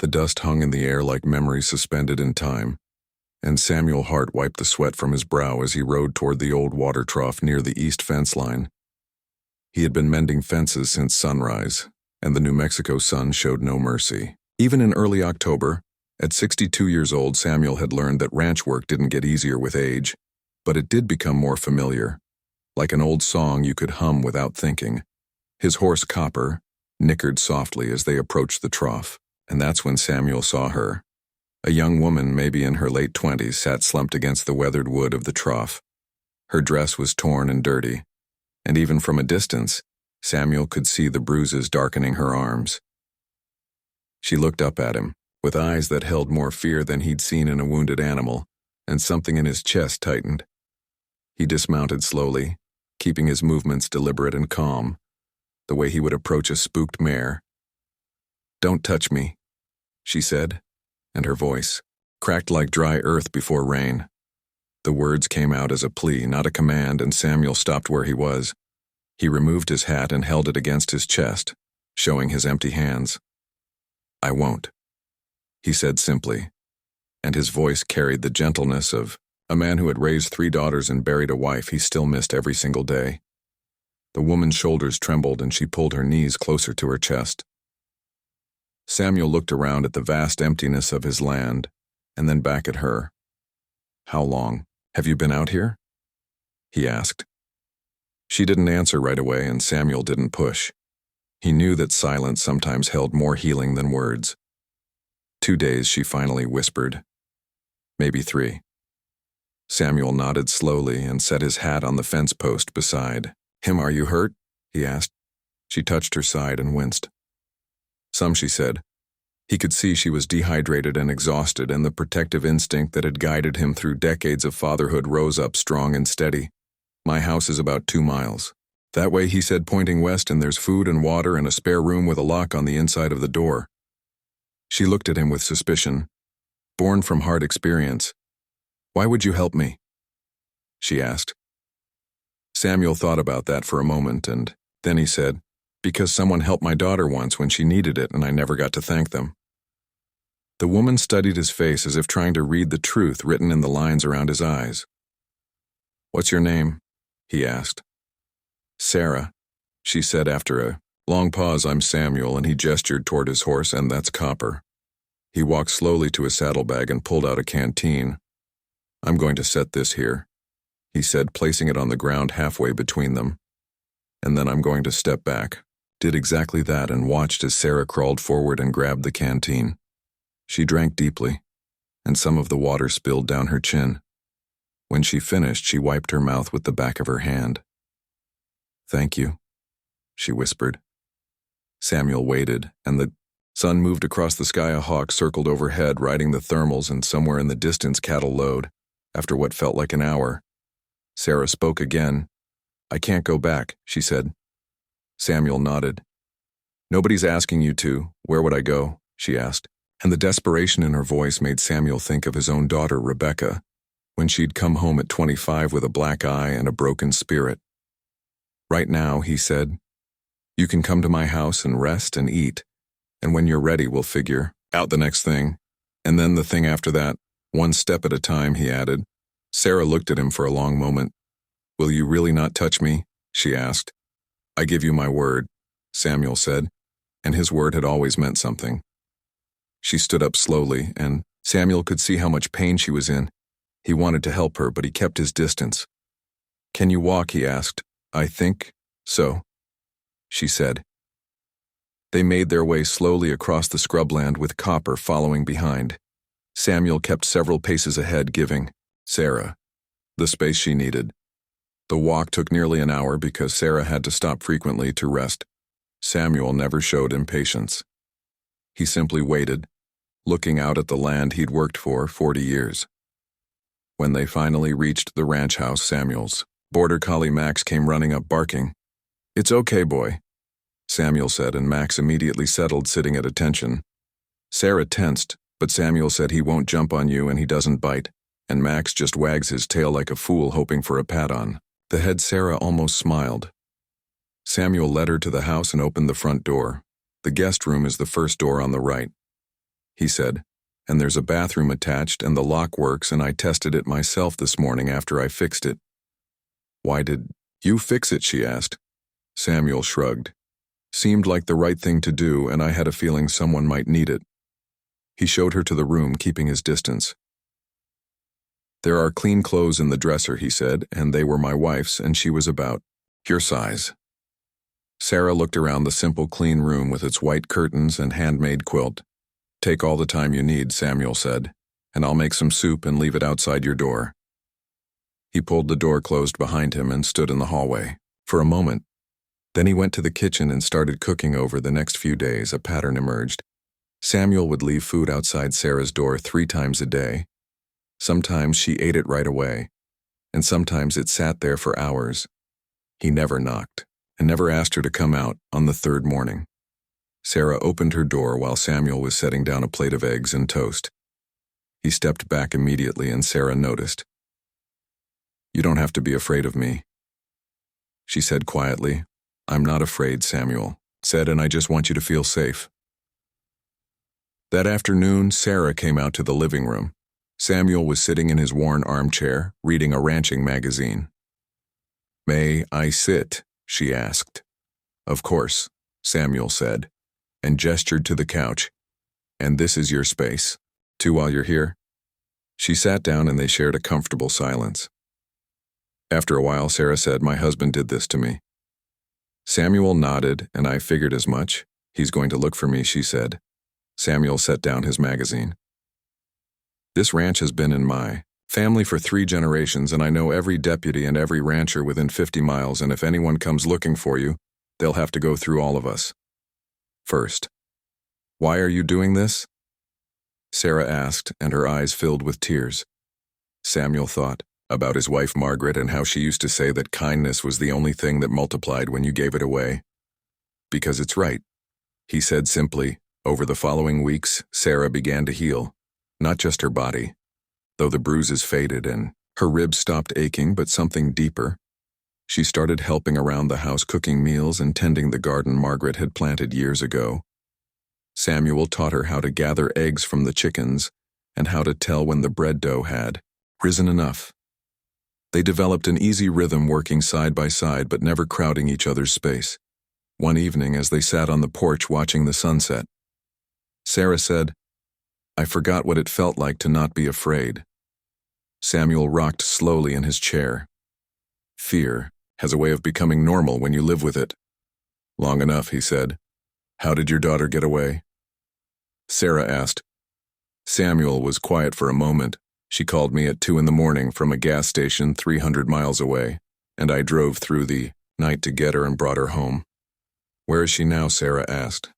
The dust hung in the air like memories suspended in time, and Samuel Hart wiped the sweat from his brow as he rode toward the old water trough near the east fence line. He had been mending fences since sunrise, and the New Mexico sun showed no mercy. Even in early October, at 62 years old, Samuel had learned that ranch work didn't get easier with age, but it did become more familiar, like an old song you could hum without thinking. His horse Copper nickered softly as they approached the trough, and that's when Samuel saw her. A young woman, maybe in her late 20s, sat slumped against the weathered wood of the trough. Her dress was torn and dirty, and even from a distance, Samuel could see the bruises darkening her arms. She looked up at him, with eyes that held more fear than he'd seen in a wounded animal, and something in his chest tightened. He dismounted slowly, keeping his movements deliberate and calm, the way he would approach a spooked mare. "Don't touch me," she said, and her voice cracked like dry earth before rain. The words came out as a plea, not a command, and Samuel stopped where he was. He removed his hat and held it against his chest, showing his empty hands. "I won't," he said simply, and his voice carried the gentleness of a man who had raised 3 daughters and buried a wife he still missed every single day. The woman's shoulders trembled and she pulled her knees closer to her chest. Samuel looked around at the vast emptiness of his land, and then back at her. "How long have you been out here?" he asked. She didn't answer right away, and Samuel didn't push. He knew that silence sometimes held more healing than words. 2 days, she finally whispered. "Maybe 3. Samuel nodded slowly and set his hat on the fence post beside him. "Are you hurt?" he asked. She touched her side and winced. "Some," she said. He could see she was dehydrated and exhausted, and the protective instinct that had guided him through decades of fatherhood rose up strong and steady. "My house is about 2 miles. That way," he said, pointing west, "and there's food and water and a spare room with a lock on the inside of the door." She looked at him with suspicion. Born from hard experience. "Why would you help me?" she asked. Samuel thought about that for a moment, and then he said, "Because someone helped my daughter once when she needed it, and I never got to thank them." The woman studied his face as if trying to read the truth written in the lines around his eyes. "What's your name?" he asked. "Sarah," she said after a long pause. "I'm Samuel," and he gestured toward his horse, "and that's Copper." He walked slowly to his saddlebag and pulled out a canteen. "I'm going to set this here," he said, placing it on the ground halfway between them. "And then I'm going to step back." Did exactly that and watched as Sarah crawled forward and grabbed the canteen. She drank deeply, and some of the water spilled down her chin. When she finished, she wiped her mouth with the back of her hand. "Thank you," she whispered. Samuel waited, and the sun moved across the sky. A hawk circled overhead, riding the thermals, and somewhere in the distance cattle lowed. After what felt like an hour, Sarah spoke again. "I can't go back," she said. Samuel nodded. "Nobody's asking you to. Where would I go?" she asked, and the desperation in her voice made Samuel think of his own daughter, Rebecca, when she'd come home at 25 with a black eye and a broken spirit. "Right now," he said, "you can come to my house and rest and eat, and when you're ready, we'll figure out the next thing, and then the thing after that, one step at a time," he added. Sarah looked at him for a long moment. "Will you really not touch me?" she asked. "I give you my word," Samuel said, and his word had always meant something. She stood up slowly, and Samuel could see how much pain she was in. He wanted to help her, but he kept his distance. "Can you walk?" he asked. "I think so," she said. They made their way slowly across the scrubland with Copper following behind. Samuel kept several paces ahead, giving Sarah the space she needed. The walk took nearly an hour because Sarah had to stop frequently to rest. Samuel never showed impatience. He simply waited, looking out at the land he'd worked for 40 years. When they finally reached the ranch house, Samuel's border collie Max came running up barking. "It's okay, boy," Samuel said, and Max immediately settled, sitting at attention. Sarah tensed, but Samuel said, "He won't jump on you and he doesn't bite," and Max just wags his tail like a fool hoping for a pat-on. The head Sarah almost smiled. Samuel led her to the house and opened the front door. The guest room is the first door on the right. he said, "and there's a bathroom attached and the lock works and I tested it myself this morning after I fixed it." "Why did you fix it?" she asked. Samuel shrugged. "Seemed like the right thing to do, and I had a feeling someone might need it." He showed her to the room, keeping his distance. "There are clean clothes in the dresser," he said, "and they were my wife's, and she was about your size." Sarah looked around the simple, clean room with its white curtains and handmade quilt. "Take all the time you need," Samuel said, "and I'll make some soup and leave it outside your door." He pulled the door closed behind him and stood in the hallway for a moment. Then he went to the kitchen and started cooking. Over the next few days, a pattern emerged. Samuel would leave food outside Sarah's door 3 times a day. Sometimes she ate it right away, and sometimes it sat there for hours. He never knocked, and never asked her to come out. On the 3rd morning, Sarah opened her door while Samuel was setting down a plate of eggs and toast. He stepped back immediately, and Sarah noticed. "You don't have to be afraid of me," she said quietly. "I'm not afraid," Samuel said, "and I just want you to feel safe." That afternoon, Sarah came out to the living room. Samuel was sitting in his worn armchair, reading a ranching magazine. "May I sit?" she asked. "Of course," Samuel said, and gestured to the couch. "And this is your space, too, while you're here." She sat down and they shared a comfortable silence. After a while, Sarah said, "My husband did this to me." Samuel nodded, and I figured as much. "He's going to look for me," she said. Samuel set down his magazine. "This ranch has been in my family for 3 generations, and I know every deputy and every rancher within 50 miles, and if anyone comes looking for you, they'll have to go through all of us first." "Why are you doing this?" Sarah asked, and her eyes filled with tears. Samuel thought about his wife Margaret and how she used to say that kindness was the only thing that multiplied when you gave it away. "Because it's right," he said simply. Over the following weeks, Sarah began to heal, not just her body, though the bruises faded and her ribs stopped aching, but something deeper. She started helping around the house, cooking meals and tending the garden Margaret had planted years ago. Samuel taught her how to gather eggs from the chickens and how to tell when the bread dough had risen enough. They developed an easy rhythm, working side by side but never crowding each other's space. One evening, as they sat on the porch watching the sunset, Sarah said, "I forgot what it felt like to not be afraid." Samuel rocked slowly in his chair. "Fear has a way of becoming normal when you live with it." "Long enough," he said. "How did your daughter get away?" Sarah asked. Samuel was quiet for a moment. "She called me at 2 in the morning from a gas station 300 miles away, and I drove through the night to get her and brought her home." "Where is she now?" Sarah asked.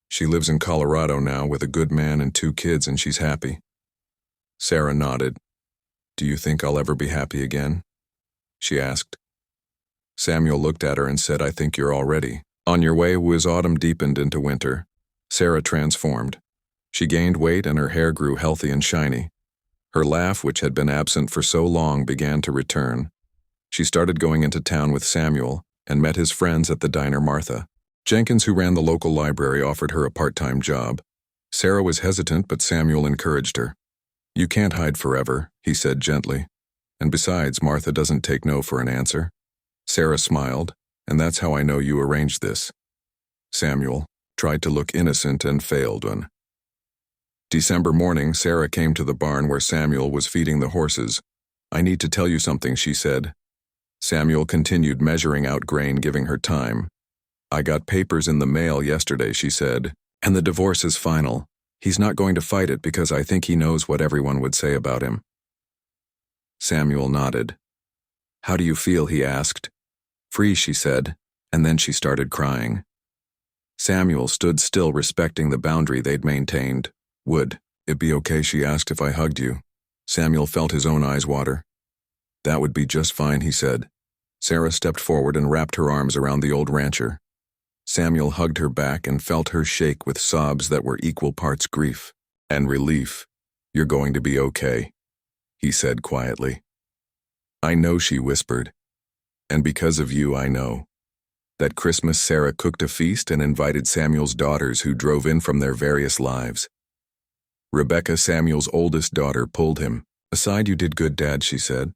"She lives in Colorado now with a good man and 2 kids, and she's happy." Sarah nodded. "Do you think I'll ever be happy again?" she asked. Samuel looked at her and said, "I think you're already on your way." As autumn deepened into winter, Sarah transformed. She gained weight and her hair grew healthy and shiny. Her laugh, which had been absent for so long, began to return. She started going into town with Samuel and met his friends at the diner. Martha Jenkins, who ran the local library, offered her a part-time job. Sarah was hesitant, but Samuel encouraged her. "You can't hide forever," he said gently. "And besides, Martha doesn't take no for an answer." Sarah smiled. "And that's how I know you arranged this." Samuel tried to look innocent and failed. On December morning, Sarah came to the barn where Samuel was feeding the horses. "I need to tell you something," she said. Samuel continued measuring out grain, giving her time. "I got papers in the mail yesterday," she said, "and the divorce is final. He's not going to fight it because I think he knows what everyone would say about him." Samuel nodded. "How do you feel?" he asked. "Free," she said, and then she started crying. Samuel stood still, respecting the boundary they'd maintained. "Would it be okay," she asked, "if I hugged you?" Samuel felt his own eyes water. "That would be just fine," he said. Sarah stepped forward and wrapped her arms around the old rancher. Samuel hugged her back and felt her shake with sobs that were equal parts grief and relief. "You're going to be okay," he said quietly. "I know," she whispered. "And because of you, I know." That Christmas, Sarah cooked a feast and invited Samuel's daughters, who drove in from their various lives. Rebecca, Samuel's oldest daughter, pulled him aside. You did good, Dad, she said.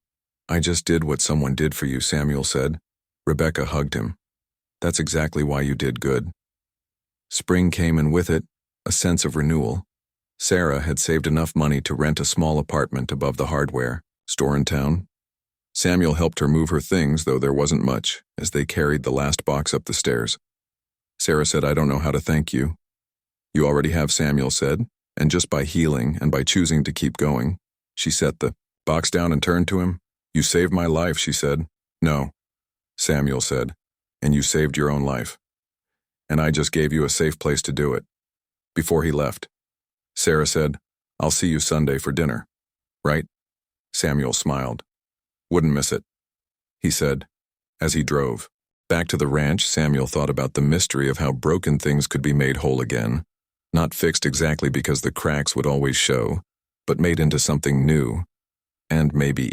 I just did what someone did for you, Samuel said. Rebecca hugged him. That's exactly why you did good. Spring came, and with it, a sense of renewal. Sarah had saved enough money to rent a small apartment above the hardware store in town. Samuel helped her move her things, though there wasn't much, as they carried the last box up the stairs. Sarah said, I don't know how to thank you. You already have, Samuel said, and just by healing and by choosing to keep going. She set the box down and turned to him. You saved my life, she said. No, Samuel said, and you saved your own life. And I just gave you a safe place to do it. Before he left, Sarah said, I'll see you Sunday for dinner. Right? Samuel smiled. Wouldn't miss it, he said, as he drove. Back to the ranch, Samuel thought about the mystery of how broken things could be made whole again, not fixed exactly because the cracks would always show, but made into something new, and maybe